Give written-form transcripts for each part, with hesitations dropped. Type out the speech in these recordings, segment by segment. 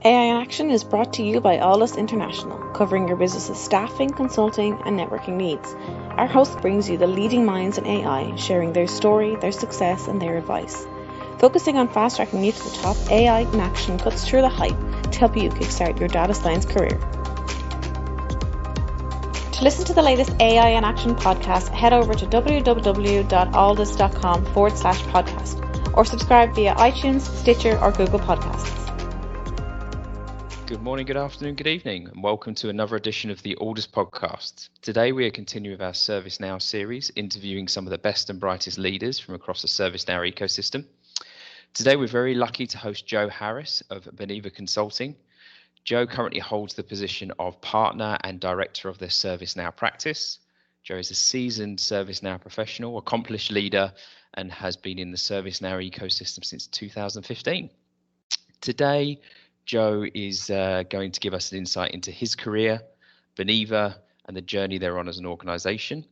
AI in Action is brought to you by Alldus International, covering your business's staffing, consulting, and networking needs. Our host brings you the leading minds in AI, sharing their story, their success, and their advice. Focusing on fast-tracking you to the top, AI in Action cuts through the hype to help you kickstart your data science career. To listen to the latest AI in Action podcast, head over to www.alldus.com/podcast or subscribe via iTunes, Stitcher, or Google Podcasts. Good morning, good afternoon, good evening, and welcome to another edition of the Alldus podcast. Today we are continuing with our ServiceNow series, interviewing some of the best and brightest leaders from across the ServiceNow ecosystem. Today we're very lucky to host Joe Harris of Beniva Consulting. Joe currently holds the position of partner and director of their ServiceNow practice. Joe is a seasoned ServiceNow professional, accomplished leader, and has been in the ServiceNow ecosystem since 2015. Today, Joe is going to give us an insight into his career, Beniva, and the journey they're on as an organization.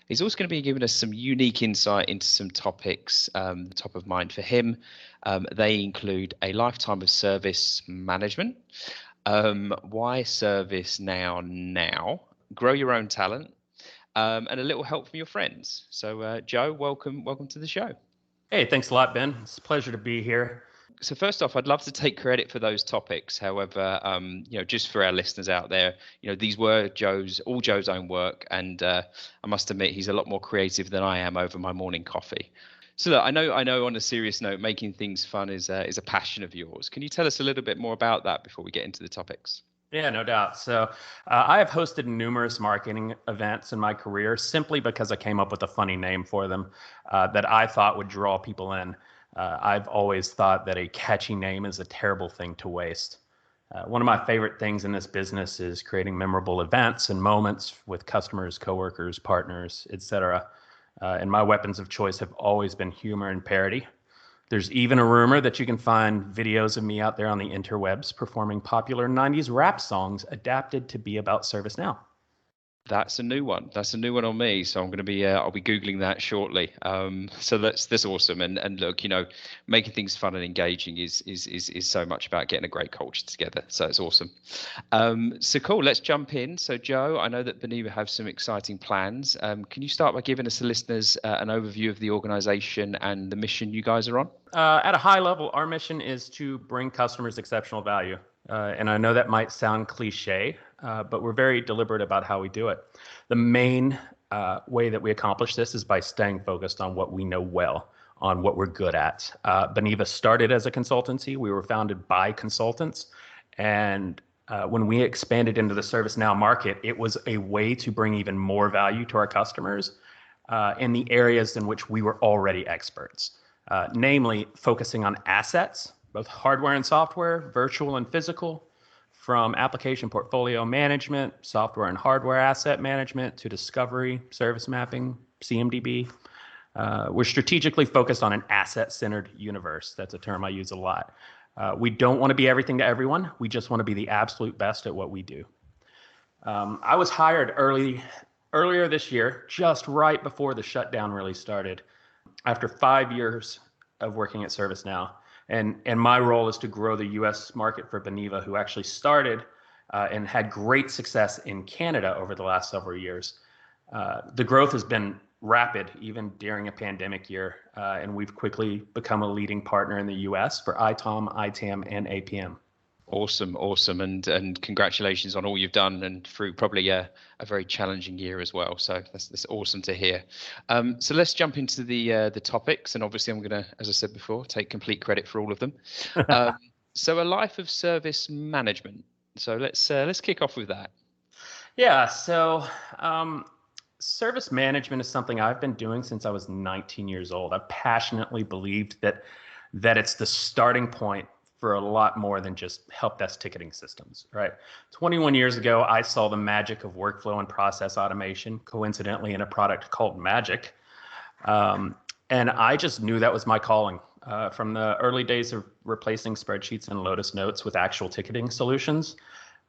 He's also going to be giving us some unique insight into some topics top of mind for him. They include a lifetime of service management, why ServiceNow now, grow your own talent, and a little help from your friends. So Joe, welcome to the show. Hey, thanks a lot, Ben. It's a pleasure to be here. So first off, I'd love to take credit for those topics. However, just for our listeners out there, these were all Joe's own work, and I must admit he's a lot more creative than I am over my morning coffee. So look, I know. On a serious note, making things fun is a passion of yours. Can you tell us a little bit more about that before we get into the topics? Yeah, no doubt. So I have hosted numerous marketing events in my career simply because I came up with a funny name for them that I thought would draw people in. I've always thought that a catchy name is a terrible thing to waste. One of my favorite things in this business is creating memorable events and moments with customers, coworkers, partners, etc. And my weapons of choice have always been humor and parody. There's even a rumor that you can find videos of me out there on the interwebs performing popular 90s rap songs adapted to be about ServiceNow. That's a new one. That's a new one on me. So I'm going to be, I'll be Googling that shortly. So that's awesome. And look, making things fun and engaging is so much about getting a great culture together. So it's awesome. So cool. Let's jump in. So Joe, I know that Beniva have some exciting plans. Can you start by giving us the listeners an overview of the organization and the mission you guys are on? At a high level, our mission is to bring customers exceptional value. And I know that might sound cliche, but we're very deliberate about how we do it. The main way that we accomplish this is by staying focused on what we know well, on what we're good at. Beniva started as a consultancy. We were founded by consultants. And when we expanded into the ServiceNow market, it was a way to bring even more value to our customers in the areas in which we were already experts, namely focusing on assets, both hardware and software, virtual and physical, from application portfolio management, software and hardware asset management, to discovery, service mapping, CMDB. We're strategically focused on an asset-centered universe. That's a term I use a lot. We don't want to be everything to everyone. We just want to be the absolute best at what we do. I was hired earlier this year, just right before the shutdown really started, after 5 years of working at ServiceNow. And my role is to grow the US market for Beniva, who actually started and had great success in Canada over the last several years. The growth has been rapid, even during a pandemic year, and we've quickly become a leading partner in the US for ITOM, ITAM, and APM. Awesome. And congratulations on all you've done, and through probably a very challenging year as well. So that's awesome to hear. So let's jump into the topics, and obviously I'm going to, as I said before, take complete credit for all of them. So a life of service management. So let's kick off with that. Yeah. So service management is something I've been doing since I was 19 years old. I passionately believed that it's the starting point for a lot more than just help desk ticketing systems, right? 21 years ago, I saw the magic of workflow and process automation, coincidentally in a product called Magic. And I just knew that was my calling. From the early days of replacing spreadsheets and Lotus Notes with actual ticketing solutions,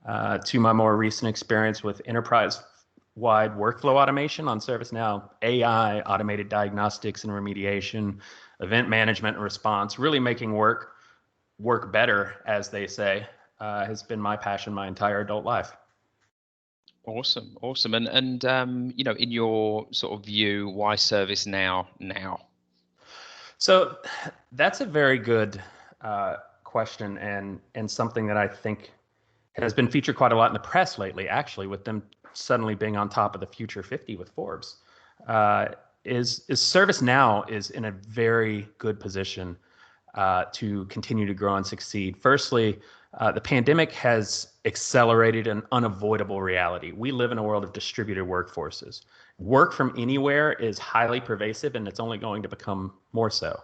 to my more recent experience with enterprise-wide workflow automation on ServiceNow, AI, automated diagnostics and remediation, event management and response, really making work better, as they say. has been my passion my entire adult life. Awesome. And in your sort of view, why ServiceNow now? So that's a very good question, and something that I think has been featured quite a lot in the press lately, actually, with them suddenly being on top of the Future 50 with Forbes. Is ServiceNow is in a very good position to continue to grow and succeed. Firstly, the pandemic has accelerated an unavoidable reality. We live in a world of distributed workforces. Work from anywhere is highly pervasive, and it's only going to become more so.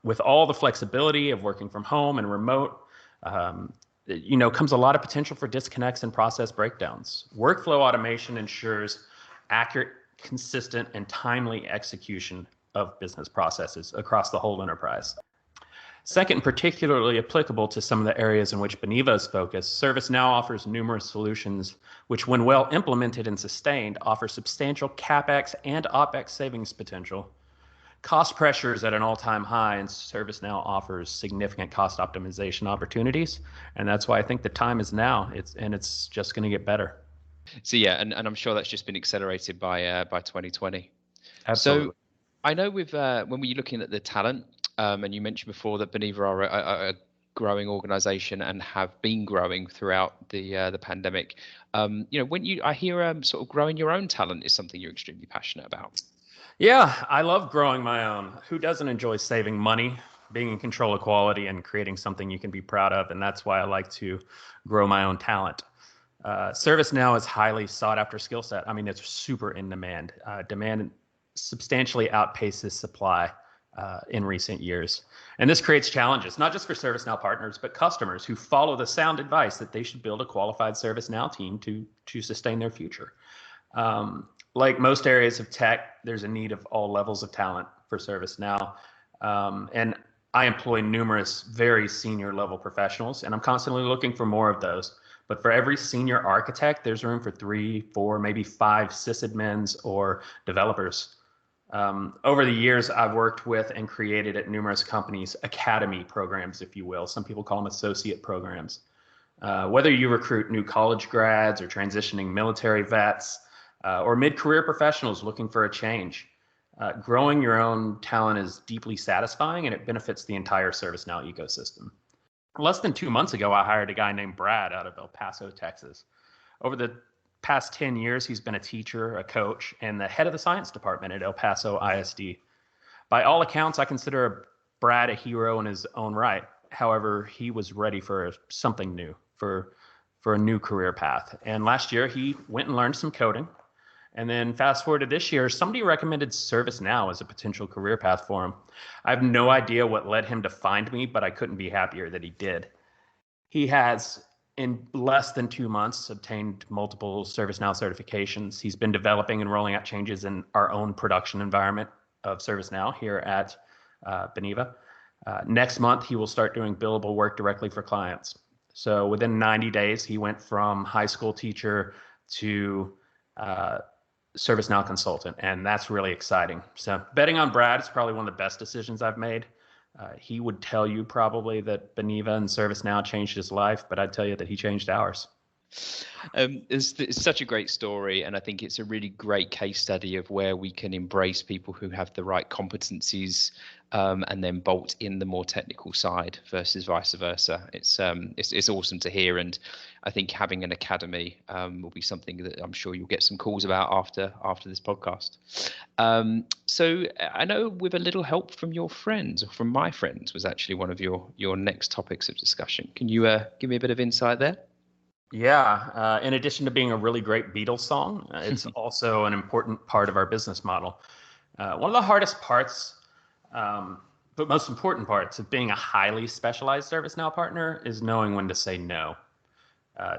With all the flexibility of working from home and remote, comes a lot of potential for disconnects and process breakdowns. Workflow automation ensures accurate, consistent, and timely execution of business processes across the whole enterprise. Second, particularly applicable to some of the areas in which Beniva is focused, ServiceNow offers numerous solutions which, when well implemented and sustained, offer substantial CapEx and OpEx savings potential. Cost pressure is at an all-time high, and ServiceNow offers significant cost optimization opportunities, and that's why I think the time is now. It's just going to get better. So yeah, and I'm sure that's just been accelerated by 2020. Absolutely. So I know with when we're looking at the talent, and you mentioned before that Beniva are a growing organization and have been growing throughout the pandemic. I hear sort of growing your own talent is something you're extremely passionate about. Yeah, I love growing my own. Who doesn't enjoy saving money, being in control of quality, and creating something you can be proud of? And that's why I like to grow my own talent. ServiceNow is highly sought after skill set. I mean, it's super in demand. Demand substantially outpaces supply in recent years. And this creates challenges, not just for ServiceNow partners, but customers who follow the sound advice that they should build a qualified ServiceNow team to sustain their future. Like most areas of tech, there's a need of all levels of talent for ServiceNow. And I employ numerous very senior level professionals, and I'm constantly looking for more of those. But for every senior architect, there's room for 3, 4, maybe 5 sysadmins or developers. Over the years, I've worked with and created at numerous companies academy programs, if you will. Some people call them associate programs. Whether you recruit new college grads or transitioning military vets, or mid-career professionals looking for a change, growing your own talent is deeply satisfying, and it benefits the entire ServiceNow ecosystem. Less than 2 months ago, I hired a guy named Brad out of El Paso, Texas. Over the past 10 years, he's been a teacher, a coach, and the head of the science department at El Paso ISD. By all accounts, I consider Brad a hero in his own right. However, he was ready for something new, for a new career path. And last year, he went and learned some coding. And then fast forward to this year, somebody recommended ServiceNow as a potential career path for him. I have no idea what led him to find me, but I couldn't be happier that he did. He has, in less than 2 months, obtained multiple ServiceNow certifications. He's been developing and rolling out changes in our own production environment of ServiceNow here at Beniva. Next month, he will start doing billable work directly for clients. So within 90 days, he went from high school teacher to ServiceNow consultant, and that's really exciting. So betting on Brad is probably one of the best decisions I've made. He would tell you probably that Beniva and ServiceNow changed his life, but I'd tell you that he changed ours. It's such a great story, and I think it's a really great case study of where we can embrace people who have the right competencies and then bolt in the more technical side versus vice versa. It's awesome to hear, and I think having an academy will be something that I'm sure you'll get some calls about after this podcast. So I know with a little help from your friends, or from my friends, was actually one of your next topics of discussion. Can you give me a bit of insight there? Yeah, in addition to being a really great Beatles song, it's also an important part of our business model. One of the hardest parts, but most important parts of being a highly specialized ServiceNow partner is knowing when to say no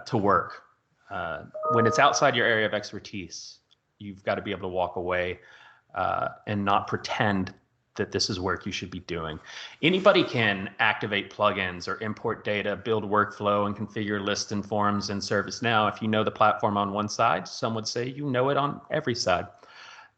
to work. When it's outside your area of expertise, you've got to be able to walk away and not pretend that this is work you should be doing. Anybody can activate plugins or import data, build workflow, and configure lists and forms in ServiceNow. If you know the platform on one side, some would say you know it on every side.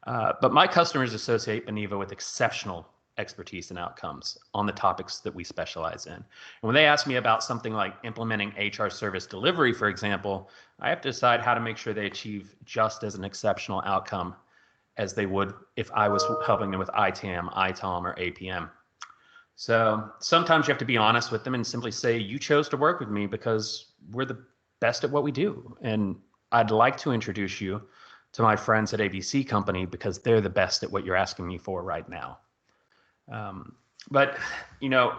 But my customers associate Beniva with exceptional expertise and outcomes on the topics that we specialize in. And when they ask me about something like implementing HR service delivery, for example, I have to decide how to make sure they achieve just as an exceptional outcome as they would if I was helping them with ITAM, ITOM, or APM. So sometimes you have to be honest with them and simply say, you chose to work with me because we're the best at what we do. And I'd like to introduce you to my friends at ABC Company because they're the best at what you're asking me for right now. But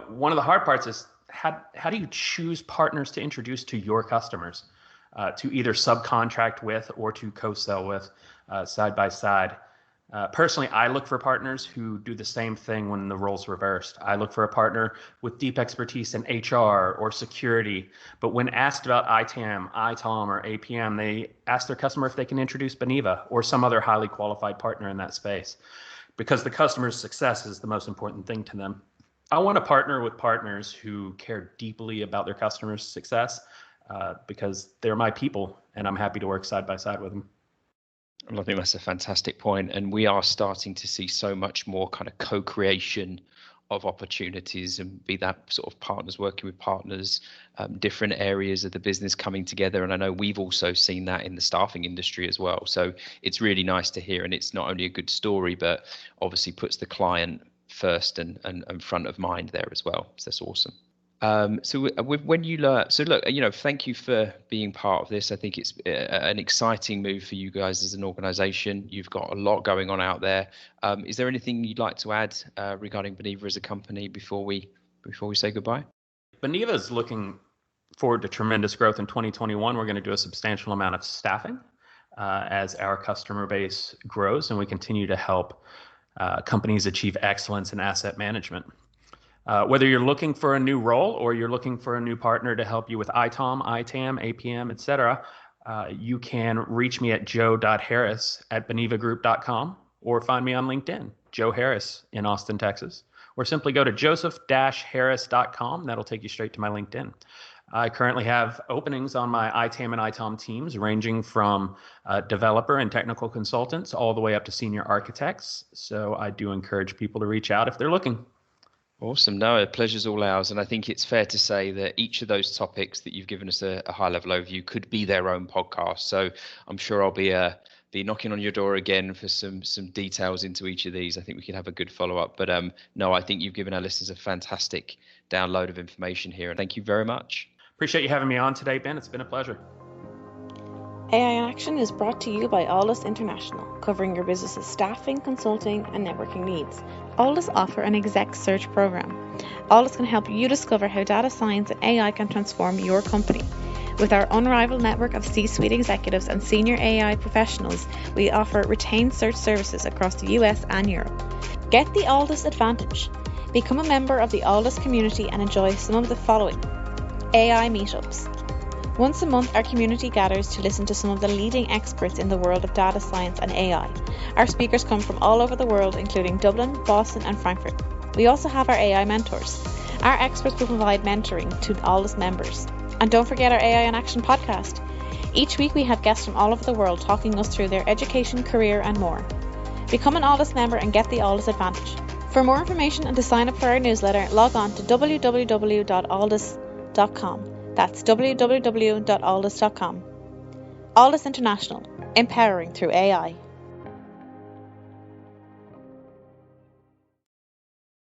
one of the hard parts is how do you choose partners to introduce to your customers, to either subcontract with or to co-sell with side by side? Personally, I look for partners who do the same thing when the roles reversed. I look for a partner with deep expertise in HR or security, but when asked about ITAM, ITOM, or APM, they ask their customer if they can introduce Beniva or some other highly qualified partner in that space, because the customer's success is the most important thing to them. I want to partner with partners who care deeply about their customers' success because they're my people, and I'm happy to work side by side with them. I think that's a fantastic point, and we are starting to see so much more kind of co-creation of opportunities, and be that sort of partners working with partners, different areas of the business coming together. And I know we've also seen that in the staffing industry as well. So it's really nice to hear, and it's not only a good story, but obviously puts the client first and front of mind there as well. So that's awesome. When you learn, so look, thank you for being part of this. I think it's an exciting move for you guys as an organization. You've got a lot going on out there. Is there anything you'd like to add regarding Beniva as a company before we say goodbye? Beniva is looking forward to tremendous growth in 2021. We're going to do a substantial amount of staffing as our customer base grows, and we continue to help companies achieve excellence in asset management. Whether you're looking for a new role or you're looking for a new partner to help you with ITOM, ITAM, APM, etc., you can reach me at joe.harris@benivagroup.com or find me on LinkedIn, Joe Harris in Austin, Texas, or simply go to joseph-harris.com. That'll take you straight to my LinkedIn. I currently have openings on my ITAM and ITOM teams, ranging from developer and technical consultants all the way up to senior architects. So I do encourage people to reach out if they're looking. Awesome. No, the pleasure's all ours. And I think it's fair to say that each of those topics that you've given us a high level overview could be their own podcast. So I'm sure I'll be knocking on your door again for some details into each of these. I think we could have a good follow up. But no, I think you've given our listeners a fantastic download of information here. And thank you very much. Appreciate you having me on today, Ben. It's been a pleasure. AI in Action is brought to you by Alldus International, covering your business's staffing, consulting, and networking needs. Alldus offer an exec search program. Alldus can help you discover how data science and AI can transform your company. With our unrivaled network of C-suite executives and senior AI professionals, we offer retained search services across the US and Europe. Get the Alldus advantage. Become a member of the Alldus community and enjoy some of the following: AI meetups. Once a month, our community gathers to listen to some of the leading experts in the world of data science and AI. Our speakers come from all over the world, including Dublin, Boston, and Frankfurt. We also have our AI mentors. Our experts will provide mentoring to Alldus members. And don't forget our AI in Action podcast. Each week we have guests from all over the world talking us through their education, career, and more. Become an Alldus member and get the Alldus advantage. For more information and to sign up for our newsletter, log on to www.alldus.com. That's www.alldus.com. Alldus International, empowering through AI.